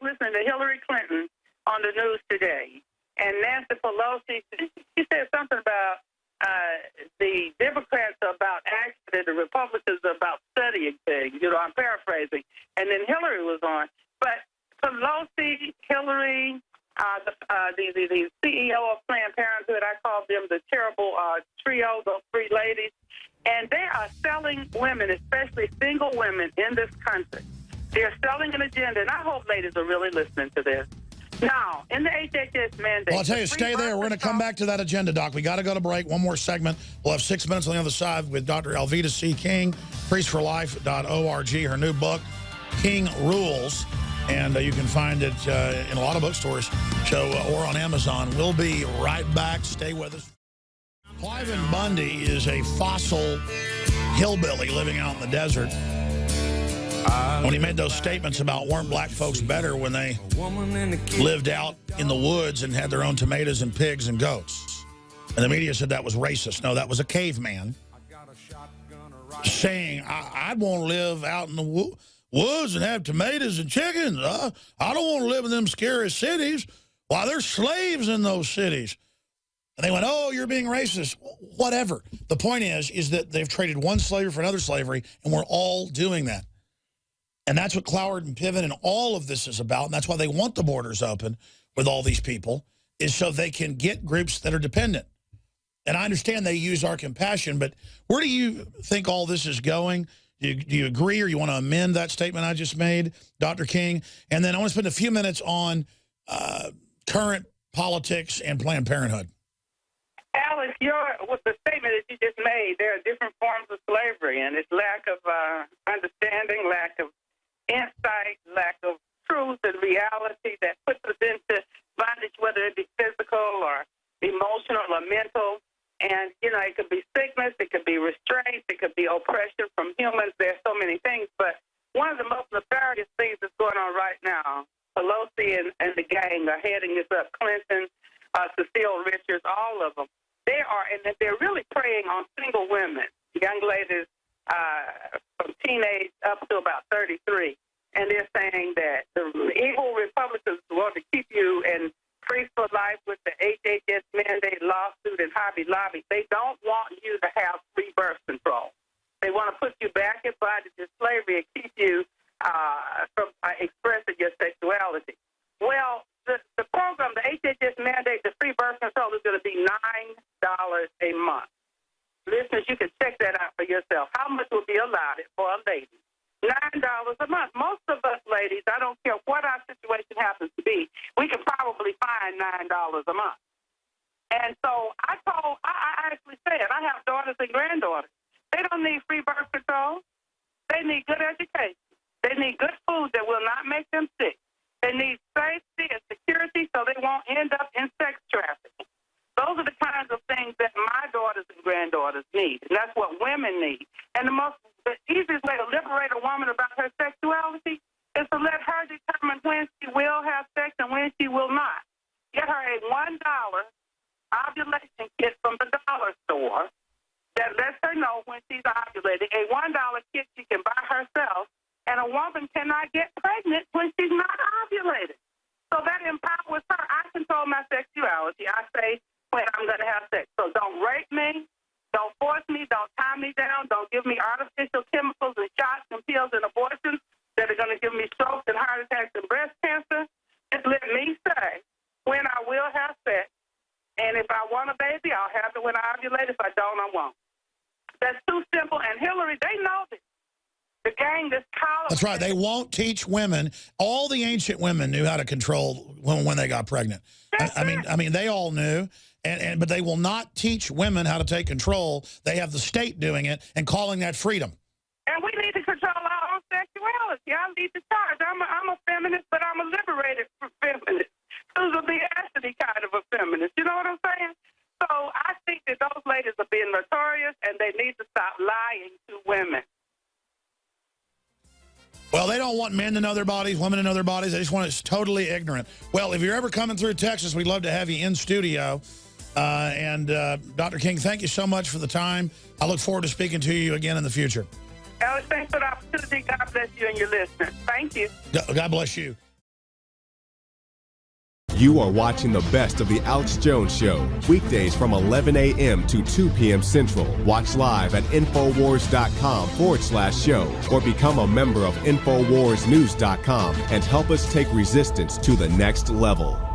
listening to Hillary Clinton on the news today, and Nancy Pelosi, she said something about the Democrats are about action and the Republicans are about studying things. You know, I'm paraphrasing. And then Hillary was on. But Pelosi, Hillary, the CEO of Planned Parenthood, I call them the terrible trio, those three ladies, and they are selling women, especially single women in this country. They're selling an agenda, and I hope ladies are really listening to this. Now, in the HHS mandate... Well, I'll tell you, stay there. We're going to come back to that agenda, Doc. We got to go to break. One more segment. We'll have 6 minutes on the other side with Dr. Alveda C. King, priestforlife.org, her new book, King Rules. And you can find it in a lot of bookstores or on Amazon. We'll be right back. Stay with us. Cliven Bundy is a fossil hillbilly living out in the desert. When he made those statements about weren't black folks better when they lived out in the woods and had their own tomatoes and pigs and goats. And the media said that was racist. No, that was a caveman saying, I'd want to live out in the woods and have tomatoes and chickens. I don't want to live in them scary cities. Why, there's slaves in those cities. And they went, oh, you're being racist. Whatever. The point is that they've traded one slavery for another slavery, and we're all doing that. And that's what Cloward and Piven and all of this is about, and that's why they want the borders open with all these people, is so they can get groups that are dependent. And I understand they use our compassion, but where do you think all this is going? Do you agree, or you want to amend that statement I just made, Dr. King? And then I want to spend a few minutes on current politics and Planned Parenthood. Alex, with the statement that you just made, there are different forms of slavery, and it's lack of understanding, lack of insight, lack of truth and reality that puts us into bondage, whether it be physical or emotional or mental. And, you know, it could be sickness, it could be restraint, it could be oppression from humans. There's so many things. But one of the most nefarious things that's going on right now, Pelosi and the gang are heading this up, Clinton, Cecile Richards, all of them. They are, and they're really preying on single women, young ladies from teenage up to about 33. And they're saying that the evil Republicans want to keep you in Priest for Life with the HHS mandate lawsuit and Hobby Lobby. They don't want you to have free birth control. They want to put you back in bondage and slavery and keep you from expressing your sexuality. Well, the program, the HHS mandate, the free birth control is going to be $9 a month. Listeners, you can check that out for yourself. How much will be allotted for a lady? $9 a month. Most of us ladies, I don't care what our situation happens to be, we can probably find $9 a month. And so I actually said, I have daughters and granddaughters. They don't need free birth control. They need good education. They need good food that will not make them sick. They need safety and security so they won't end up in sex trafficking. Those are the kinds of things that my daughters and granddaughters need, and that's what women need. And the easiest way to liberate a woman about her sexuality is to let her determine when she will have sex and when she will not. Get her a $1 ovulation kit from the dollar store that lets her know when she's ovulating, a $1 kit she can buy herself, and a woman cannot get pregnant when she's not ovulating. So that empowers her. I control my sexuality. I say when I'm going to have sex. So don't rape me. Don't force me. Don't tie me down. Don't give me artificial chemicals and shots and pills and abortions that are going to give me strokes and heart attacks and breast cancer. Just let me say when I will have sex. And if I want a baby, I'll have it when I ovulate. If I don't, I won't. That's too simple. And Hillary, they know this. The gang, this collar. That's right. They won't teach women. All the ancient women knew how to control when they got pregnant. I mean, they all knew. But they will not teach women how to take control. They have the state doing it and calling that freedom. And we need to control our own sexuality. I lead the charge. I'm a feminist, but I'm a liberated feminist. Susan B. Anthony kind of a feminist. You know what I'm saying? So I think that those ladies are being notorious, and they need to stop lying to women. Well, they don't want men to know their bodies, women to know their bodies. They just want us totally ignorant. Well, if you're ever coming through Texas, we'd love to have you in studio. Dr. King, thank you so much for the time. I look forward to speaking to you again in the future. Alex, thanks for the opportunity. God bless you and your listeners. Thank you. God bless you. You are watching the best of the Alex Jones Show, weekdays from 11 a.m. to 2 p.m. Central. Watch live at Infowars.com/show or become a member of InfoWarsNews.com and help us take resistance to the next level.